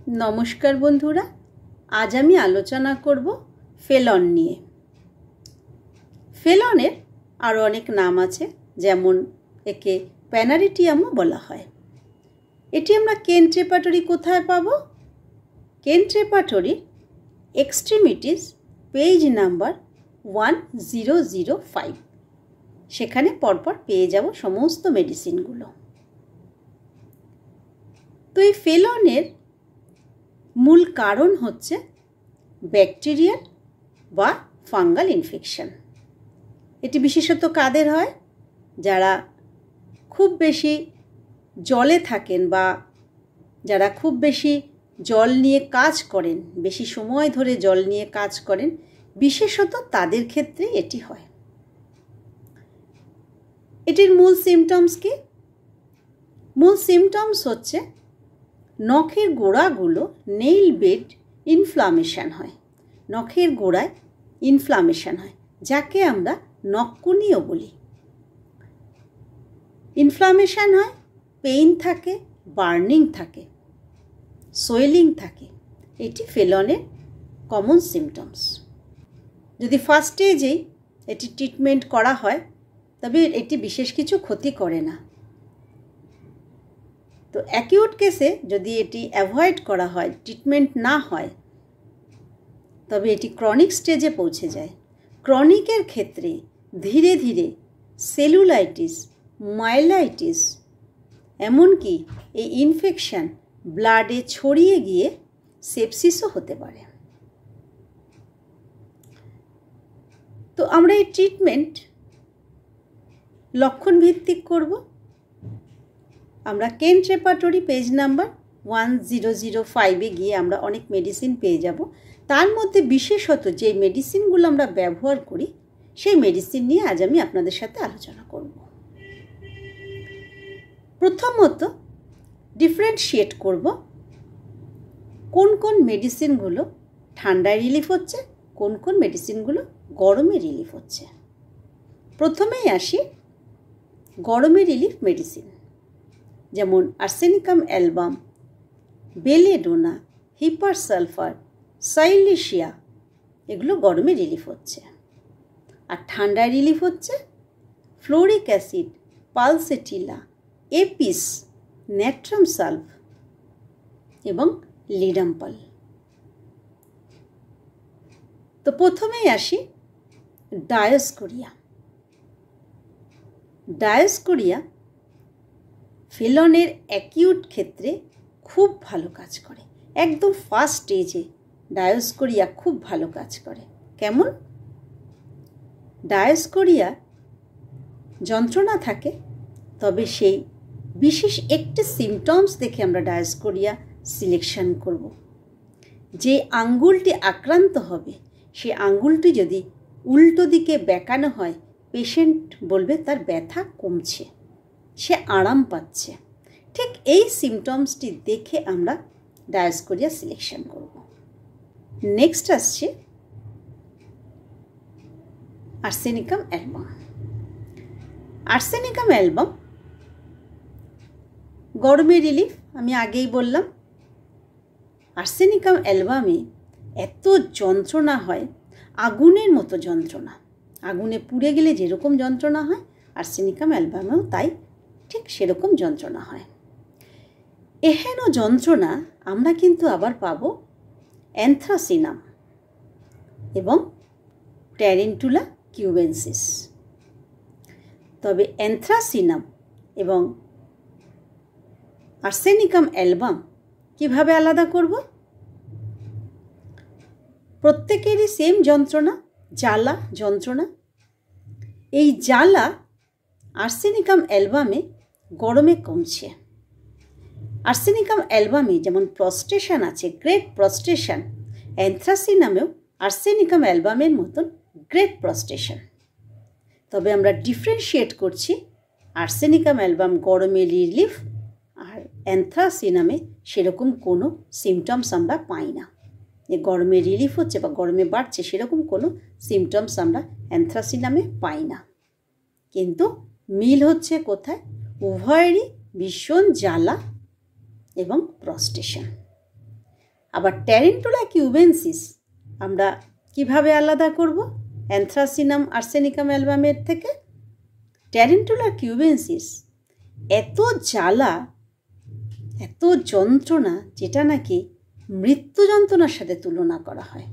নমস্কার বন্ধুরা, আজ আমি আলোচনা করব ফেলন নিয়ে। ফেলনের আরও অনেক নাম আছে, যেমন একে প্যানারিটিয়ামও বলা হয়। এটি আমরা কেন্ট রেপার্টরি কোথায় পাবো? কেন্ট রেপার্টরির এক্সট্রিমিটিস পেজ নাম্বার 1005, সেখানে পরপর পেয়ে যাব সমস্ত মেডিসিনগুলো। তো এই ফেলনের মূল কারণ হচ্ছে ব্যাকটেরিয়াল বা ফাঙ্গাল ইনফেকশন। এটি বিশেষত কাদের হয়? যারা খুব বেশি জলে থাকেন বা যারা খুব বেশি জল নিয়ে কাজ করেন, বেশি সময় ধরে জল নিয়ে কাজ করেন, বিশেষত তাদের ক্ষেত্রে এটি হয়। এটির মূল সিমটমস কি? মূল সিমটমস হচ্ছে নখের গোড়াগুলো নেইল বেড ইনফ্লামেশন হয়। নখের গোড়ায় ইনফ্লামেশন হয়, যাকে আমরা নখকুনিও বলি। ইনফ্লামেশন হয়, পেইন থাকে, বার্নিং থাকে, সোয়েলিং থাকে। এটি ফেলনের কমন সিমটমস। যদি ফার্স্ট স্টেজেই এটি ট্রিটমেন্ট করা হয় তবে এটি বিশেষ কিছু ক্ষতি করে না। তো অ্যাকিউট কেসে যদি এটি অ্যাভয়েড করা হয়, ট্রিটমেন্ট না হয়, তবে এটি ক্রনিক স্টেজে পৌঁছে যায়। ক্রনিকের ক্ষেত্রে ধীরে ধীরে সেলুলাইটিস, মাইলাইটিস, এমনকি এই ইনফেকশন ব্লাডে ছড়িয়ে গিয়ে সেপসিসও হতে পারে। তো আমরা এই ট্রিটমেন্ট লক্ষণ ভিত্তিক করব। আমরা কেন্ট রেপার্টরি পেজ নাম্বার 1005-এ গিয়ে আমরা অনেক মেডিসিন পেয়ে যাব। তার মধ্যে বিশেষত যে মেডিসিনগুলো আমরা ব্যবহার করি, সেই মেডিসিন নিয়ে আজ আমি আপনাদের সাথে আলোচনা করব। প্রথমত ডিফারেন্সিয়েট করব কোন কোন মেডিসিনগুলো ঠান্ডায় রিলিফ হচ্ছে, কোন কোন মেডিসিনগুলো গরমে রিলিফ হচ্ছে। প্রথমেই আসি গরমে রিলিফ মেডিসিন, যেমন arsenicum album, belladonna, hepar sulphur, silicea, এগুলো গরমে রিলিফ হচ্ছে। আর ঠান্ডায় রিলিফ হচ্ছে fluoric acid, pulsatilla, apis, natrum sulph এবং লিডাম্পল। তো প্রথমেই আসি ডায়োস্কোরিয়া। ডায়োস্কোরিয়া ফেলনের অ্যাকিউট ক্ষেত্রে খুব ভালো কাজ করে। একদম ফার্স্ট স্টেজে ডায়োস্কোরিয়া খুব ভালো কাজ করে। কেমন? ডায়োস্কোরিয়া যন্ত্রণা থাকে, তবে সেই বিশেষ একটি সিমটমস দেখে আমরা ডায়োস্কোরিয়া সিলেকশন করব। যে আঙ্গুলটি আক্রান্ত হবে, সে আঙ্গুলটি যদি উল্টো দিকে বেঁকানো হয়, পেশেন্ট বলবে তার ব্যথা কমছে, সে আরাম পাচ্ছে। ঠিক এই সিমটমসটি দেখে আমরা ডায়োস্কোরিয়া সিলেকশন করব। নেক্সট আসছে আর্সেনিকাম অ্যালবাম। আর্সেনিকাম অ্যালবাম গরমে রিলিফ, আমি আগেই বললাম। আর্সেনিকাম অ্যালবামে এত যন্ত্রণা হয়, আগুনের মতো যন্ত্রণা। আগুনে পুড়ে গেলে যেরকম যন্ত্রণা হয়, আর্সেনিকাম অ্যালবামেও তাই ঠিক সেরকম যন্ত্রণা হয়। এহেন যন্ত্রণা আমরা কিন্তু আবার পাব অ্যানথ্রাসিনাম এবং ট্যারেন্টুলা কিউবেন্সিস। তবে অ্যানথ্রাসিনাম এবং আর্সেনিকাম অ্যালবাম কিভাবে আলাদা করব? প্রত্যেকেরই সেম যন্ত্রণা, জ্বালা যন্ত্রণা। এই জ্বালা আর্সেনিকাম অ্যালবামে গরমে কমছে। আর্সেনিকাম অ্যালবামে যেমন প্রস্ট্রেশন আছে, গ্রেট প্রস্ট্রেশন, অ্যানথ্রাসিনামেও আর্সেনিকাম অ্যালবামের মতন গ্রেট প্রস্ট্রেশন। তবে আমরা ডিফারেন্সিয়েট করছি আর্সেনিকাম অ্যালবাম গরমে রিলিফ, আর অ্যানথ্রাসিনামে সেরকম কোনো সিমটমস আমরা পাই না। যে গরমে রিলিফ হচ্ছে বা গরমে বাড়ছে, সেরকম কোনো সিমটমস আমরা অ্যানথ্রাসিনামে পাই না। কিন্তু মিল হচ্ছে কোথায়? উভয়েরই ভীষণ জ্বালা এবং প্রস্ট্রেশন। আবার ট্যারেন্টুলা কিউবেন্সিস আমরা কিভাবে আলাদা করব অ্যানথ্রাসিনাম আর্সেনিকাম অ্যালবামের থেকে? ট্যারেন্টুলা কিউবেন্সিস এত জ্বালা, এত যন্ত্রণা, যেটা নাকি মৃত্যু যন্ত্রণার সাথে তুলনা করা হয়।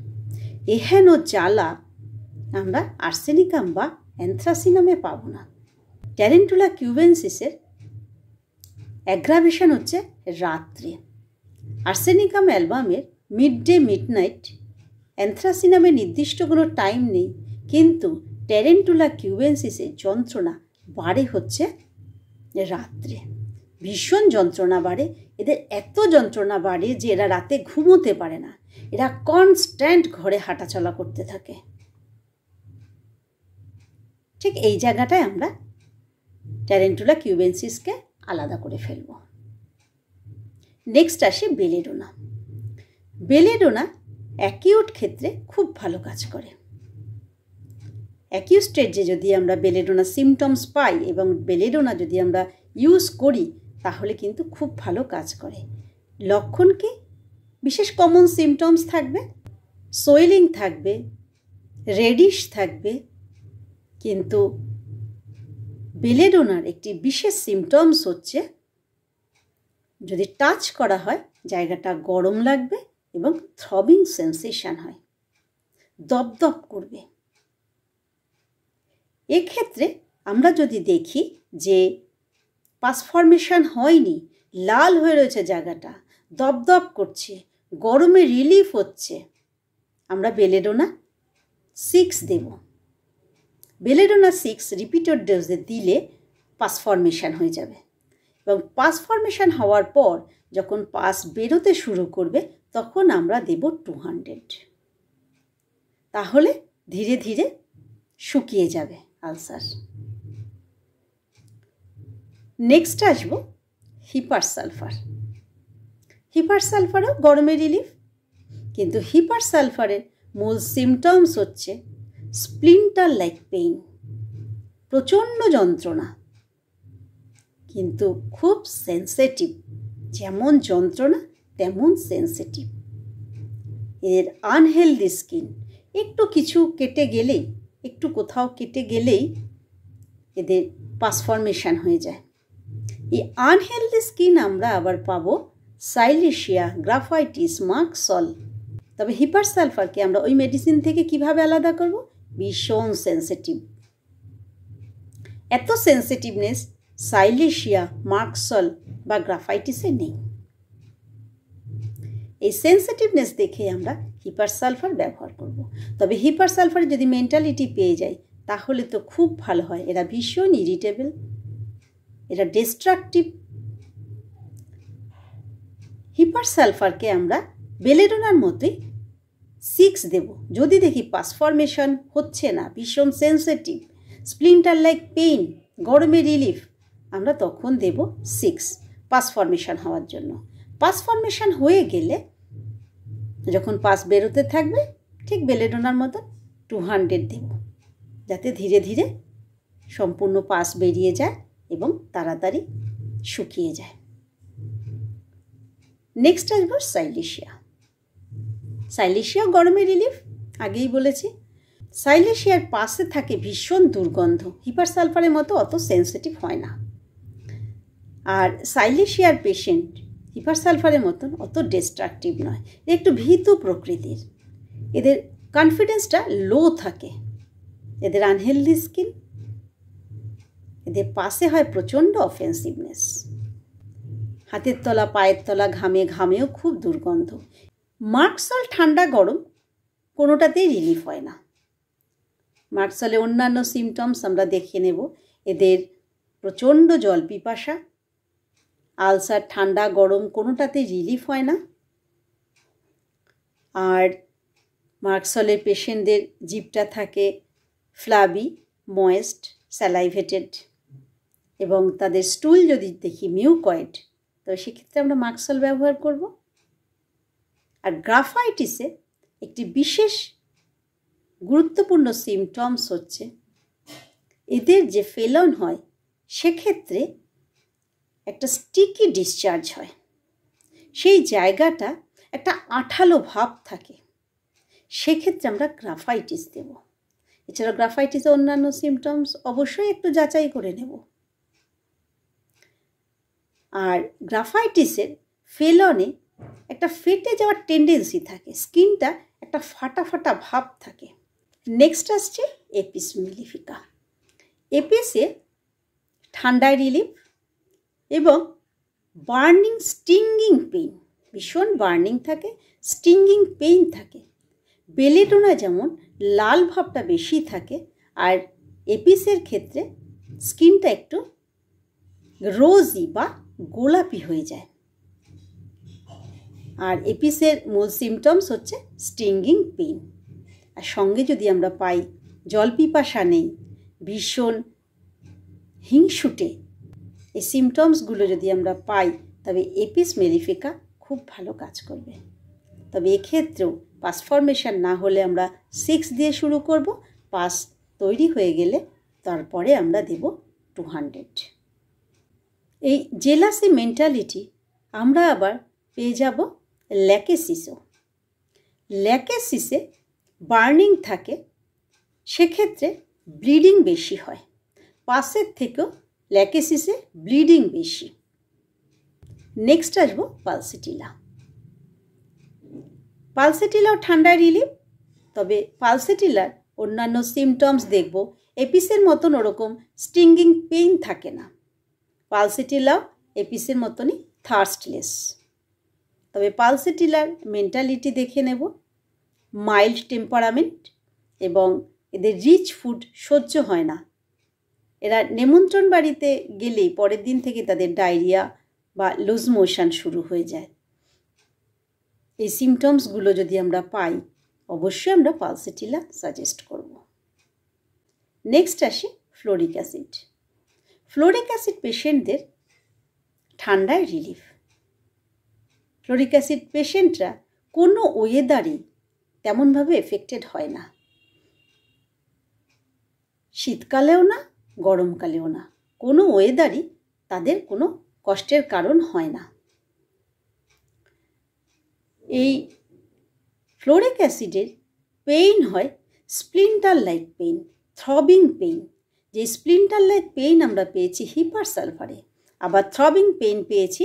এহেন জ্বালা আমরা আর্সেনিকাম বা অ্যানথ্রাসিনামে পাবো না। ট্যারেন্টুলা কিউবেন্সিসের অ্যাগ্রাভেশন হচ্ছে রাত্রে। আর্সেনিকাম অ্যালবামের মিড ডে মিডনাইট, অ্যানথ্রাসিনামের নির্দিষ্ট কোনো টাইম নেই, কিন্তু ট্যারেন্টুলা কিউবেন্সিসের যন্ত্রণা বাড়ে হচ্ছে রাত্রে। ভীষণ যন্ত্রণা বাড়ে। এদের এত যন্ত্রণা বাড়ে যে এরা রাতে ঘুমোতে পারে না, এরা কনস্ট্যান্ট ঘরে হাঁটাচলা করতে থাকে। ঠিক এই জায়গাটায় আমরা ট্যারেন্টুলা কিউবেন্সিসকে আলাদা করে ফেলব। নেক্সট আসে বেলেডোনা। বেলেডোনা অ্যাকিউট ক্ষেত্রে খুব ভালো কাজ করে। অ্যাকিউট স্টেজে যদি আমরা বেলেডোনা সিমটমস পাই এবং বেলেডোনা যদি আমরা ইউজ করি তাহলে কিন্তু খুব ভালো কাজ করে। লক্ষণ কি? বিশেষ কমন সিমটমস থাকবে, সোয়েলিং থাকবে, রেডিশ থাকবে, কিন্তু বেলেডোনার একটি বিশেষ সিমটমস হচ্ছে যদি টাচ করা হয় জায়গাটা গরম লাগবে এবং থ্রবিং সেন্সেশন হয়, দপদপ করবে। এক্ষেত্রে আমরা যদি দেখি যে পাস ফর্মেশন হয়নি, লাল হয়ে রয়েছে জায়গাটা, দপদপ করছে, গরমে রিলিফ হচ্ছে, আমরা বেলেডোনা 6 দেব। বেলেডোনা 6 রিপিটেড ডোজে দিলে পাস ফর্মেশন হয়ে যাবে এবং পাস ফর্মেশন হওয়ার পর যখন পাস বেরোতে শুরু করবে তখন আমরা দেব 200। তাহলে ধীরে ধীরে শুকিয়ে যাবে আলসার। নেক্সট আসবো হিপার সালফার। হিপার সালফারও গরমে রিলিফ, কিন্তু হিপার সালফারের মূল সিমটমস হচ্ছে স্প্লিন্টার লাইক পেইন, প্রচণ্ড যন্ত্রণা, কিন্তু খুব সেন্সিটিভ, যেমন যন্ত্রণা তেমন সেন্সিটিভ। এর আনহেলদি স্কিন, একটু কিছু কেটে গেলেই, একটু কোথাও কেটে গেলেই এদের পাস ফর্মেশন হয়ে যায়। এই আনহেলদি স্কিন আমরা আবার পাবো সাইলেশিয়া, গ্রাফাইটিস, মার্কসল। তবে হিপার সালফারকে আমরা ওই মেডিসিন থেকে কিভাবে আলাদা করব? ভীষণ সেন্সিটিভ। এত সেন্সিটিভনেস সাইলেশিয়া, মার্কসল বা গ্রাফাইটিসে নেই। এই সেন্সিটিভনেস দেখে আমরা হিপার সালফার ব্যবহার করব। তবে হিপার সালফার যদি মেন্টালিটি পেয়ে যায় তাহলে তো খুব ভালো হয়। এরা ভীষণ ইরিটেবল, এরা ডিস্ট্রাকটিভ। হিপার সালফারকে আমরা বেলেডোনার মতোই 6 দেব। যদি দেখি পাস ফর্মেশন হচ্ছে না, ভীষণ সেন্সিটিভ, স্প্লিন্টার লাইক পেইন, গরমে রিলিফ, আমরা তখন দেব 6 পাস ফর্মেশন হওয়ার জন্য। পাস ফর্মেশন হয়ে গেলে যখন পাস বেরোতে থাকবে ঠিক বেলেডোনার মতো 200 দেব, যাতে ধীরে ধীরে সম্পূর্ণ পাস বেরিয়ে যায় এবং তাড়াতাড়ি শুকিয়ে যায়। নেক্সট আসবো সাইলেশিয়া। সাইলেশিয়া গরমে রিলিফ, আগেই বলেছি। সাইলেশিয়ার পাশে থাকে ভীষণ দুর্গন্ধ, হিপার সালফারের মতো অত সেন্সিটিভ হয় না। আর সাইলেশিয়ার পেশেন্ট হিপার সালফারের মতন অত ডিস্ট্রাকটিভ নয়, একটু ভীতু প্রকৃতির। এদের কনফিডেন্সটা লো থাকে, এদের আনহেলদি স্কিন, এদের পাশে হয় প্রচণ্ড অফেন্সিভনেস, হাতের তলা পায়ের তলা ঘামে ঘামেও খুব দুর্গন্ধ। মার্কসল ঠান্ডা গরম কোনোটাতেই রিলিফ হয় না। মার্কসলে অন্যান্য সিমটমস আমরা দেখে নেব। এদের প্রচণ্ড জল পিপাসা, আলসার, ঠান্ডা গরম কোনোটাতেই রিলিফ হয় না। আর মার্কসলের পেশেন্টদের জিভটা থাকে ফ্লাবি, ময়েস্ট, স্যালাইভেটেড, এবং তাদের স্টুল যদি দেখি মিউকয়েড, তো সেক্ষেত্রে আমরা মার্কসল ব্যবহার করব। আর গ্রাফাইটিসে একটি বিশেষ গুরুত্বপূর্ণ সিমটমস হচ্ছে এদের যে ফেলন হয় সেক্ষেত্রে একটা স্টিকি ডিসচার্জ হয়। সেই জায়গাটা একটা আঠালো ভাব থাকে, সেক্ষেত্রে আমরা গ্রাফাইটিস দেব। এছাড়া গ্রাফাইটিসের অন্যান্য সিমটমস অবশ্যই একটু যাচাই করে নেব। আর গ্রাফাইটিসের ফেলনে একটা ফেটে যাওয়ার টেন্ডেন্সি থাকে, স্কিনটা একটা ফাটা ফাটা ভাব থাকে। নেক্সট আসছে এপিস মেলিফিকা। এপিসে ঠান্ডায় রিলিফ এবং বার্নিং স্টিঙ্গিং পেইন, ভীষণ বার্নিং থাকে, স্টিঙ্গিং পেইন থাকে। বেলেডোনা যেমন লাল ভাবটা বেশি থাকে, আর এপিসের ক্ষেত্রে স্কিনটা একটু রোজি বা গোলাপি হয়ে যায়। আর এপিসের মূল সিমটমস হচ্ছে স্টিঙ্গিং পেইন। আর সঙ্গে যদি আমরা পাই জল পিপাসা নেই, ভীষণ হিংসুটে, এই সিমটমসগুলো যদি আমরা পাই, তবে এপিস মেলিফিকা খুব ভালো কাজ করবে। তবে এক্ষেত্রেও পাস ফর্মেশন না হলে আমরা 6 দিয়ে শুরু করব। পাস তৈরি হয়ে গেলে তারপরে আমরা দেব 200। এই জেলাসি মেন্টালিটি আমরা আবার পেয়ে যাব ল্যাকেসিসও। ল্যাকেসিসে বার্নিং থাকে, সেক্ষেত্রে ব্লিডিং বেশি হয়। পাসের থেকেও ল্যাকেসিসে ব্লিডিং বেশি। নেক্সট আসবো পালসেটিলা। পালসেটিলাও ঠান্ডায় রিলিফ, তবে পালসেটিলার অন্যান্য সিমটমস দেখব এপিসের মতন ওরকম স্টিঙ্গিং পেইন থাকে না। পালসেটিলাও এপিসের মতনই থার্স্টলেস। তবে পালসেটিলার মেন্টালিটি দেখে নেব, মাইল্ড টেম্পারামেন্ট এবং এদের রিচ ফুড সহ্য হয় না। এরা নেমন্ত্রণ বাড়িতে গেলেই পরের দিন থেকে তাদের ডায়রিয়া বা লুজ মোশন শুরু হয়ে যায়। এই সিমটমসগুলো যদি আমরা পাই, অবশ্যই আমরা পালসেটিলা সাজেস্ট করব। নেক্সট আসি ফ্লোরিক অ্যাসিড। ফ্লোরিক অ্যাসিড পেশেন্টদের ঠান্ডায় রিলিফ। ফ্লোরিক অ্যাসিড পেশেন্টরা কোনো ওয়েদারেই তেমনভাবে এফেক্টেড হয় না, শীতকালেও না, গরমকালেও না, কোনো ওয়েদারই তাদের কোনো কষ্টের কারণ হয় না। এই ফ্লোরিক অ্যাসিডের পেইন হয় splinter like pain, throbbing pain. যে স্প্লিন্টার লাইক পেইন আমরা পেয়েছি হিপার সালফারে, আবার থ্রবিং পেইন পেয়েছি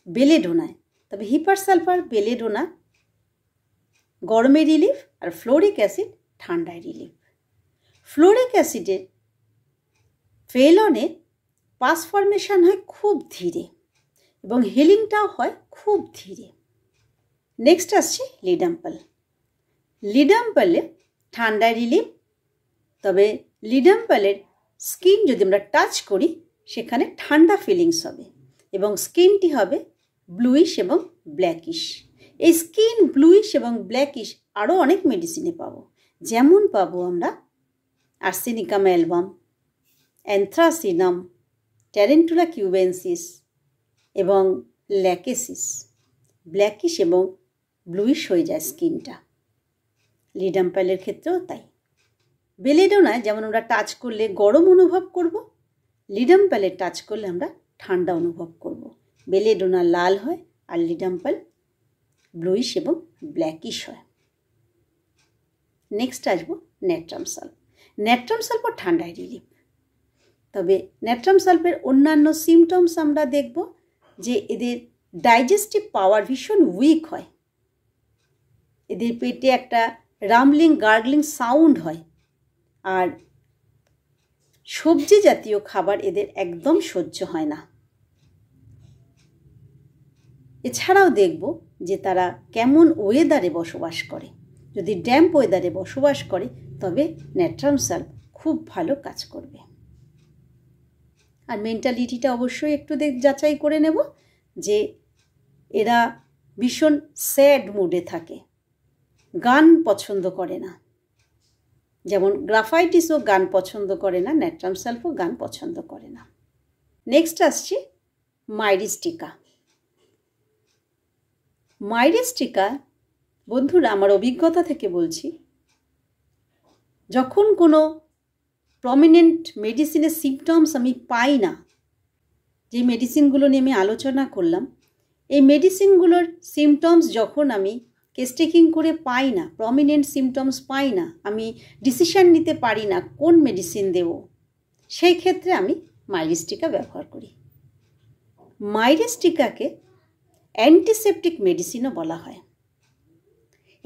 বেলেডোনায়। তবে হিপার সালফার, বেলেডোনা গরমে রিলিফ, আর ফ্লোরিক অ্যাসিড ঠান্ডায় রিলিফ। ফ্লোরিক অ্যাসিডের ফেলনে পাস ফর্মেশন হয় খুব ধীরে এবং হিলিংটাও হয় খুব ধীরে। নেক্সট আসছে লিডাম্পল। লিডাম্পলে ঠান্ডায় রিলিফ, তবে লিডাম্পলের স্কিন যদি আমরা টাচ করি সেখানে ঠান্ডা ফিলিংস হবে এবং স্কিনটি হবে ব্লুইশ এবং ব্ল্যাকিশ। এই স্কিন ব্লুইশ এবং ব্ল্যাকিশ আরও অনেক মেডিসিনে পাবো, যেমন পাবো আমরা আর্সেনিকাম অ্যালবাম, অ্যান্থ্রাসিনাম, ট্যারেন্টুলা কিউবেন্সিস এবং ল্যাকেসিস। ব্ল্যাকিশ এবং ব্লুইশ হয়ে যায় স্কিনটা। লিডাম্পলের ক্ষেত্রেও তাই। বেলেডোনায় যেমন আমরা টাচ করলে গরম অনুভব করব, লিডাম্পলে টাচ করলে আমরা ঠান্ডা অনুভব করব। বেলেডোনা লাল হয় আর লিডাম্পল ব্লুইশ এবং ব্ল্যাকিশ হয়। নেক্সট আসবো ন্যাট্রাম সালফ। ন্যাট্রাম সালফও ঠান্ডায় রিলিফ, তবে ন্যাট্রাম সালফের অন্যান্য সিমটমস আমরা দেখব যে এদের ডাইজেস্টিভ পাওয়ার ভীষণ উইক হয়, এদের পেটে একটা রামলিং গার্গলিং সাউন্ড হয়, আর সবজি জাতীয় খাবার এদের একদম সহ্য হয় না। এছাড়াও দেখব যে তারা কেমন ওয়েদারে বসবাস করে। যদি ড্যাম্প ওয়েদারে বসবাস করে তবে ন্যাট্রাম সালফ খুব ভালো কাজ করবে। আর মেন্টালিটিটা অবশ্যই একটু যাচাই করে নেব যে এরা ভীষণ স্যাড মুডে থাকে, গান পছন্দ করে না। যেমন গ্রাফাইটিসও গান পছন্দ করে না, ন্যাট্রাম সালফও গান পছন্দ করে না। নেক্সট আসছি মাইরিস্টিকা। মাইরিস্টিকা বন্ধুরা, আমার অভিজ্ঞতা থেকে বলছি, যখন কোনো প্রমিনেন্ট মেডিসিনের সিমটমস আমি পাই না, যে মেডিসিনগুলো নিয়ে আমি আলোচনা করলাম, এই মেডিসিনগুলোর সিমটমস যখন আমি কেস টেকিং করে পাই না, প্রমিনেন্ট সিমটমস পাই না, আমি ডিসিশন নিতে পারি না কোন মেডিসিন দেব, সেই ক্ষেত্রে আমি মাইরিস্টিকা ব্যবহার করি। মাইরিস্টিকাকে অ্যান্টিসেপটিক মেডিসিনও বলা হয়।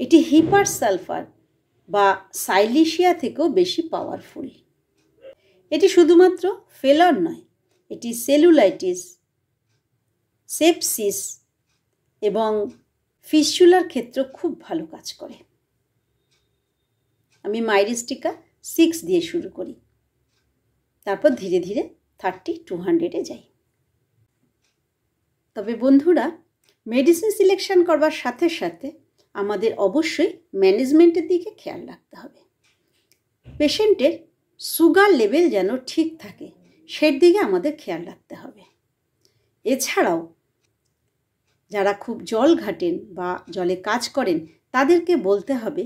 এটি হিপার সালফার বা সাইলিশিয়া থেকেও বেশি পাওয়ারফুল। এটি শুধুমাত্র ফেলর নয়, এটি সেলুলাইটিস, সেপসিস এবং ফিস্চুলার ক্ষেত্রেও খুব ভালো কাজ করে। আমি মাইরিস্টিকা 6 দিয়ে শুরু করি, তারপর ধীরে ধীরে 30-200-এ যাই। তবে বন্ধুরা, মেডিসিন সিলেকশন করবার সাথে সাথে আমাদের অবশ্যই ম্যানেজমেন্টের দিকে খেয়াল রাখতে হবে। পেশেন্টের সুগার লেভেল যেন ঠিক থাকে, সের দিকে আমাদের খেয়াল রাখতে হবে। এছাড়াও যারা খুব জল ঘাটেন বা জলে কাজ করেন, তাদেরকে বলতে হবে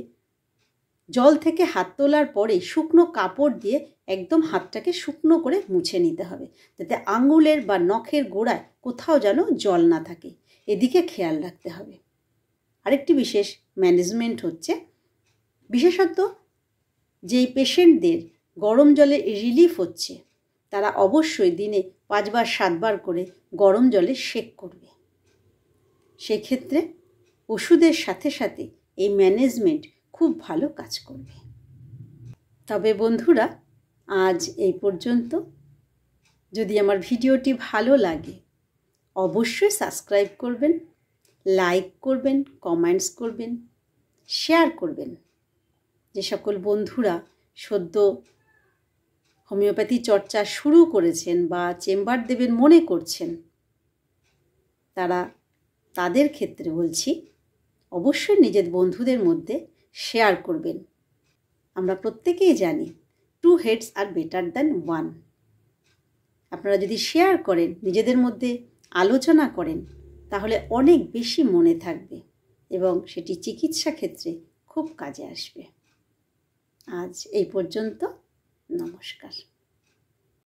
জল থেকে হাত তোলার পরে শুকনো কাপড় দিয়ে একদম হাতটাকে শুকনো করে মুছে নিতে হবে, যাতে আঙুলের বা নখের গোড়ায় কোথাও যেন জল না থাকে, এদিকে খেয়াল রাখতে হবে। আরেকটি বিশেষ ম্যানেজমেন্ট হচ্ছে, বিশেষত যেই পেশেন্টদের গরম জলে রিলিফ হচ্ছে, তারা অবশ্যই দিনে 5-7 করে গরম জলে সেক করবে। সেক্ষেত্রে ওষুধের সাথে সাথে এই ম্যানেজমেন্ট খুব ভালো কাজ করবে। তবে বন্ধুরা, আজ এই পর্যন্ত। যদি আমার ভিডিওটি ভালো লাগে অবশ্যই সাবস্ক্রাইব করবেন, লাইক করবেন, কমেন্টস করবেন, শেয়ার করবেন। যে সকল বন্ধুরা সদ্য হোমিওপ্যাথি চর্চা শুরু করেছেন বা চেম্বার দেবেন মনে করছেন, তাদের ক্ষেত্রে বলছি অবশ্যই নিজের বন্ধুদের মধ্যে শেয়ার করবেন। আমরা প্রত্যেকেই জানি 2 heads are better than 1। আপনারা যদি শেয়ার করেন, নিজেদের মধ্যে আলোচনা করেন, তাহলে অনেক বেশি মনে থাকবে এবং সেটি চিকিৎসা ক্ষেত্রে খুব কাজে আসবে। আজ এই পর্যন্ত। নমস্কার।